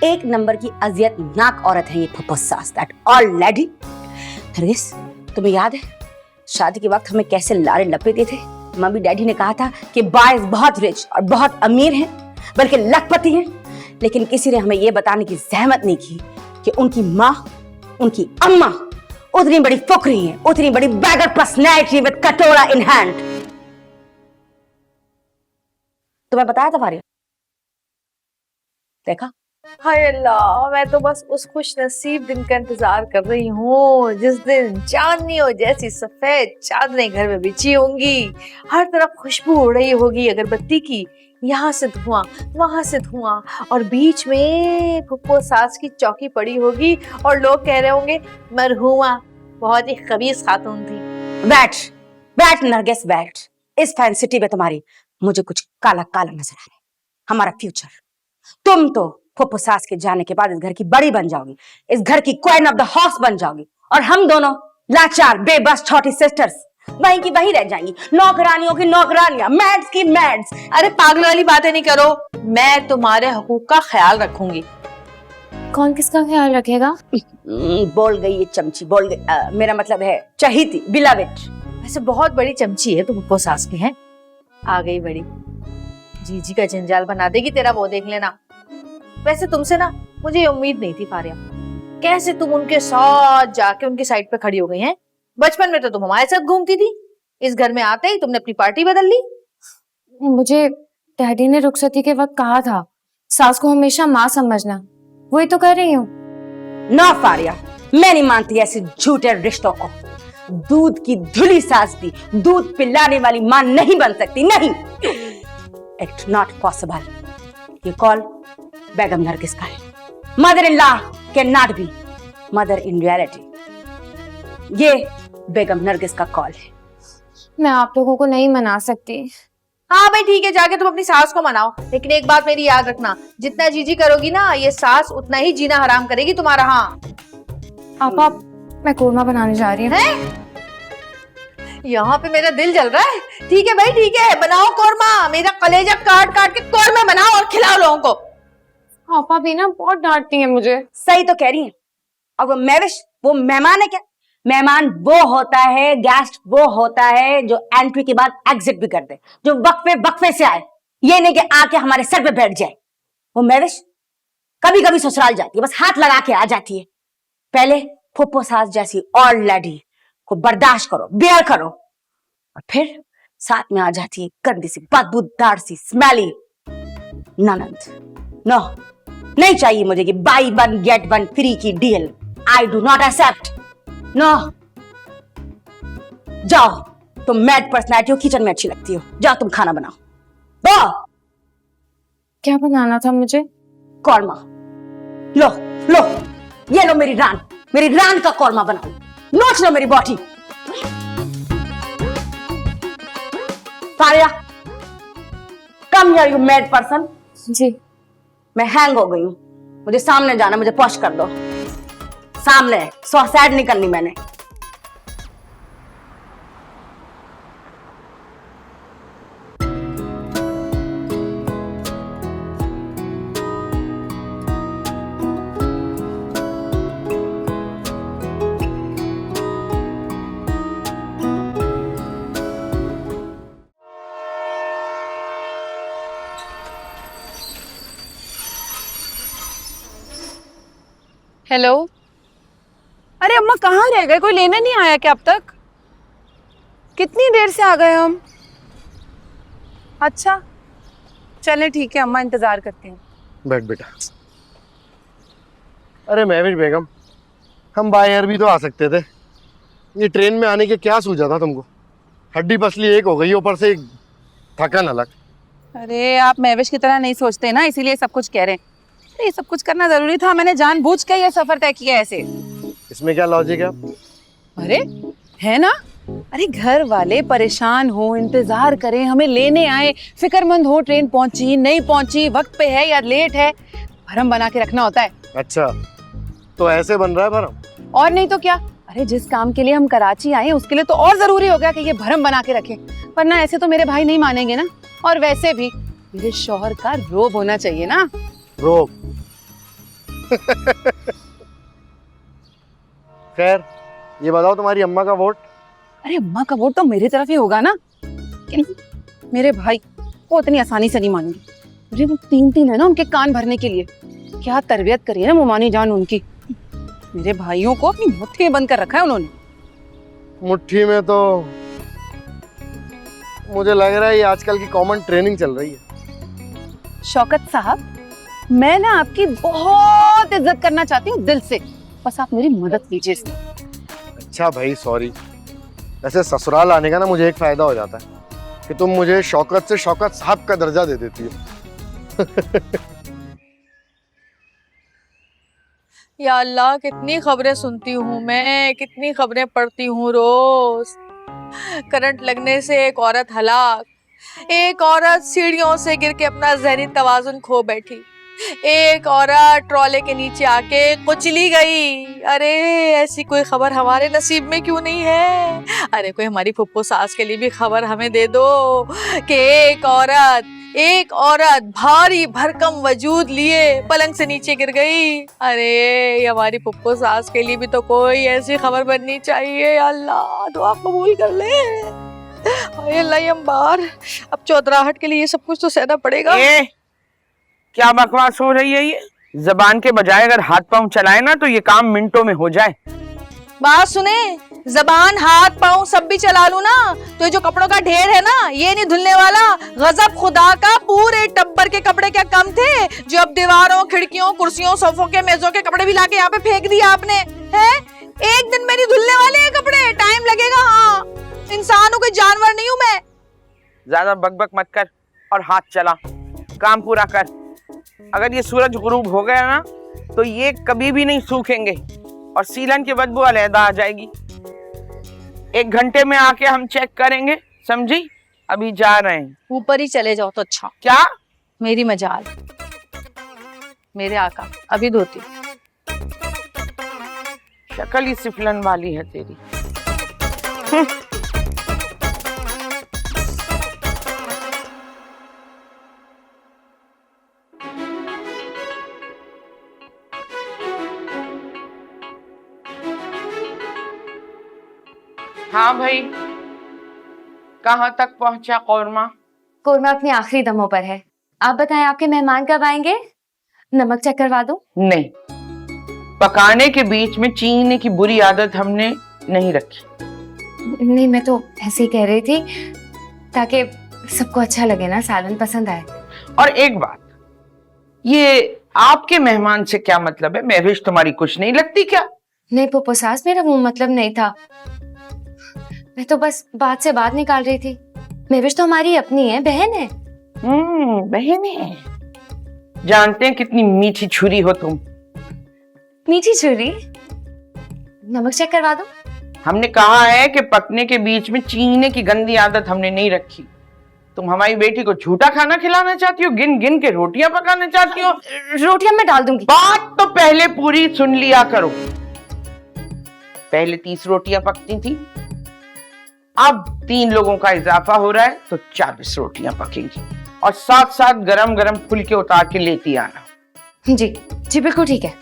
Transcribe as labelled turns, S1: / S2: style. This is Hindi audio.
S1: एक नंबर की अजियतनाक औरत है ये फुप्पो सास, दैट ऑलरेडी। नरगिस, तुम्हें याद है शादी के वक्त हमें कैसे लारे लपेटे थे? मम्मी डैडी ने कहा था कि बायस बहुत रिच और बहुत अमीर हैं, बल्कि लखपति हैं, लेकिन किसी ने हमें यह बताने की जहमत नहीं की कि उनकी माँ, उनकी अम्मा उतनी बड़ी फुकरी है, उतनी बड़ी बैगर पर्सनैलिटी विद कटोरा इन हैंड। तुम्हें बताया था फारिया? देखा?
S2: हाय अल्लाह, मैं तो बस उस खुश नसीब दिन का इंतजार कर रही हूँ जिस दिन चांदनियों जैसी सफेद चादरें घर में बिछी होंगी, हर तरफ खुशबू उड़ रही होगी अगरबत्ती की, यहाँ से धुआं वहां से धुआं, और बीच में फुप्पो सास की चौकी पड़ी होगी और लोग कह रहे होंगे मरहुमा बहुत ही खबीस खातून थी।
S1: बैठ बैठ नरगिस बैठ। इस फैन सिटी में तुम्हारी मुझे कुछ काला काला नजर आ रहा है। हमारा फ्यूचर, तुम तो फुप्पो सास के जाने के बाद इस घर की बड़ी बन जाओगी, इस घर की क्वीन ऑफ द हाउस बन जाओगी, और हम दोनों लाचार बेबस छोटी सिस्टर्स वहीं की वहीं रह जाएंगी, नौकरानियों की नौकरानियां, मैड्स की मैड्स।
S2: अरे पागल वाली बातें नहीं करो, मैं तुम्हारे हकूक का ख्याल रखूंगी।
S3: कौन किसका ख्याल रखेगा?
S1: बोल गई ये चमची, बोल गई। मेरा मतलब है चहीती, बिलावेट।
S2: वैसे बहुत बड़ी चमची है तुम फुप्पो सास की, हैं? आ गई बड़ी, जीजी का जंजाल बना देगी तेरा, वो देख लेना। वैसे तुमसे ना मुझे ये उम्मीद नहीं थी फारिया, कैसे तुम उनके साथ जाके उनकी साइड पे खड़ी हो गई हैं? बचपन में तो तुम हमारे साथ घूमती थी, इस घर में आते ही तुमने अपनी पार्टी बदल ली।
S3: मुझे डैडी ने रुखसती के वक्त कहा था सास को हमेशा माँ समझना, वही तो कर रही हूँ।
S1: ना फारिया, मैं नहीं मानती ऐसे झूठे रिश्तों को। दूध की धुली सास भी दूध पिलाने वाली मां नहीं बन सकती, नहीं। It's not possible. ये कॉल बेगम नरगिस का है। Mother in law can not be mother in reality. ये बेगम नरगिस का कॉल है।
S3: मैं आप लोगों को नहीं मना सकती।
S2: हाँ भाई ठीक है, जाके तुम अपनी सास को मनाओ, लेकिन एक बात मेरी याद रखना, जितना जीजी करोगी ना ये सास उतना ही जीना हराम करेगी तुम्हारा। हाँ
S3: आप मैं कोरमा बनाने जा रही हूँ।
S2: यहाँ पे मेरा दिल जल रहा है। ठीक है भाई ठीक है, बनाओ कोरमा, मेरा कलेजा काट काट के कोरमा बनाओ और खिलाओ लोगों को।
S3: पापा भी ना बहुत डांटती है मुझे।
S1: सही तो कह रही है। और वो मैविश, वो मेहमान है क्या? मेहमान वो होता है, गेस्ट वो होता है जो एंट्री के बाद एग्जिट भी कर दे, जो वक्फे से आए, ये नहीं कि आके हमारे सर पे बैठ जाए। वो मैविश कभी कभी ससुराल जाती है, बस हाथ लगा के आ जाती है। पहले फुप्पो सास जैसी और लेडी को बर्दाश्त करो, बेयर करो, और फिर साथ में आ जाती है गंदी सी बदबूदार सी स्मेली ननंद। नो, नहीं चाहिए मुझे कि buy one get one free की deal. I do not accept. No, जाओ, तुम मैड पर्सनैलिटी हो, किचन में अच्छी लगती हो, जाओ तुम खाना बनाओ।
S3: क्या बनाना था मुझे?
S1: कौरमा। लो लो, ये लो मेरी रान का कौरमा बनाओ। नोच लो मेरी body. Faria, come here you mad person.
S3: जी।
S1: मैं हैंग हो गई हूँ, मुझे सामने जाना, मुझे पॉश कर दो। सामने सुसाइड नहीं करनी मैंने।
S4: हेलो। अरे अम्मा कहाँ रह गए, कोई लेने नहीं आया क्या अब तक? कितनी देर से आ गए हम? अच्छा चलें ठीक है अम्मा, इंतजार करती हूँ।
S5: बैठ बेटा। अरे महविश बेगम, हम बाय एयर भी तो आ सकते थे, ये ट्रेन में आने के क्या सूझा था तुमको? हड्डी पसली एक हो गई, ऊपर से थकन अलग।
S4: अरे आप महविश की तरह नहीं सोचते ना, इसीलिए सब कुछ कह रहे हैं। ये सब कुछ करना जरूरी था, मैंने जानबूझ के ये सफर तय किया ऐसे।
S5: इसमें क्या लॉजिक है?
S4: अरे है ना, अरे घर वाले परेशान हो, इंतजार करें, हमें लेने आए, फिक्रमंद हो ट्रेन पहुंची नहीं पहुंची, वक्त पे है या लेट है, भरम बना के रखना होता है।
S5: अच्छा तो ऐसे बन रहा है भरम?
S4: और नहीं तो क्या। अरे जिस काम के लिए हम कराची आए उसके लिए तो और जरूरी हो गया कि ये भरम बना के रखें, वरना ऐसे तो मेरे भाई नहीं मानेंगे ना। और वैसे भी मेरे शौहर का रोब होना चाहिए ना।
S5: रोब? खैर, ये बताओ तुम्हारी अम्मा का वोट?
S4: अरे अम्मा का वोट तो मेरी तरफ ही होगा ना, लेकिन मेरे भाई वो इतनी आसानी से नहीं मानेंगे। अरे वो 3-3 है ना उनके कान भरने के लिए। क्या तरबियत करी है ना मोमानी जान उनकी। मेरे भाइयों को अपनी मुट्ठी में बंद कर रखा है उन्होंने।
S5: मुट्ठी में तो मुझे लग रहा है ये आजकल की कॉमन ट्रेनिंग चल रही है।
S4: शौकत साहब, मैं ना आपकी बहुत इज्जत करना चाहती हूँ दिल से, बस आप मेरी मदद कीजिए इसमें।
S5: अच्छा भाई, सॉरी। वैसे ससुराल आने का ना मुझे एक फायदा हो जाता है कि तुम मुझे शौकत से शौकत साहब का दर्जा दे देती हो।
S2: या अल्लाह, कितनी खबरें सुनती हूँ मैं, कितनी खबरें पढ़ती हूँ रोज। करंट लगने से एक औरत हलाक, एक औरत सीढ़ियों से गिर के अपना ज़हनी तवाज़ुन खो बैठी, एक औरत ट्रॉले के नीचे आके कुचली गई। अरे ऐसी कोई खबर हमारे नसीब में क्यों नहीं है? अरे कोई हमारी फुप्पो सास के लिए भी खबर हमें दे दो कि एक औरत भारी भरकम वजूद लिए पलंग से नीचे गिर गई। अरे ये हमारी फुप्पो सास के लिए भी तो कोई ऐसी खबर बननी चाहिए। अल्लाह दुआ कबूल कर ले। अरे अल्लाह अम्बार, अब चौधराहट के लिए ये सब कुछ तो सहना पड़ेगा।
S6: क्या बकवास हो रही है ये? जबान के बजाय अगर हाथ पांव चलाए ना तो ये काम मिनटों में हो जाए।
S2: बात सुने, जबान हाथ पाँव सब भी चला लूं ना तो ये जो कपड़ों का ढेर है ना, ये नहीं धुलने वाला। गजब खुदा का, पूरे टब्बर के कपड़े क्या कम थे जो अब दीवारों, खिड़कियों, कुर्सियों, सोफों के, मेजों के कपड़े भी लाके यहाँ पे फेंक दिए आपने हैं? एक दिन में नहीं धुलने वाले हैं कपड़े, टाइम लगेगा। हाँ, इंसान हूँ, कोई जानवर नहीं हूँ मैं।
S6: ज्यादा बकबक मत कर और हाथ चला, काम पूरा कर। अगर ये सूरज गुरूब हो गया ना तो ये कभी भी नहीं सूखेंगे और सीलन की बदबू अलहदा आ जाएगी। 1 घंटे में आके हम चेक करेंगे, समझी? अभी जा रहे हैं।
S2: ऊपर ही चले जाओ तो अच्छा।
S6: क्या?
S2: मेरी मजाल, मेरे आका, अभी धोती।
S6: शक्ल ही सिफलन वाली है तेरी। हाँ भाई, कहाँ तक पहुंचा कौरमा?
S3: कोरमा अपने आखिरी दमों पर है। आप बताएं आपके मेहमान कब आएंगे? नमक चेक करवा दूं?
S6: नहीं, पकाने के बीच में चीनी की बुरी आदत हमने नहीं रखी।
S3: नहीं, मैं तो ऐसे ही कह रही थी ताकि सबको अच्छा लगे ना, सालन पसंद आए।
S6: और एक बात, ये आपके मेहमान से क्या मतलब है? महविश तुम्हारी कुछ नहीं लगती क्या?
S3: नहीं पुप्पो सास, मेरा वो मतलब नहीं था। मैं तो बस बात से बात निकाल रही थी। महविश तो हमारी अपनी है, बहन है।
S6: बहन है। जानते हैं कितनी मीठी छुरी हो तुम।
S3: मीठी छुरी? नमक चेक करवा दूं?
S6: हमने कहा है कि पकने के बीच में चीनी की गंदी आदत हमने नहीं रखी। तुम हमारी बेटी को झूठा खाना खिलाना चाहती हो, गिन गिन के रोटियां पकाना चाहती हो।
S3: रोटियां मैं डाल दूंगी।
S6: बात तो पहले पूरी सुन लिया करो। पहले 30 रोटियां पकती थी, अब 3 लोगों का इजाफा हो रहा है तो 40 रोटियां पकेंगी। और साथ साथ गरम गरम फुलके उतार के लेती आना।
S3: जी जी बिल्कुल ठीक है।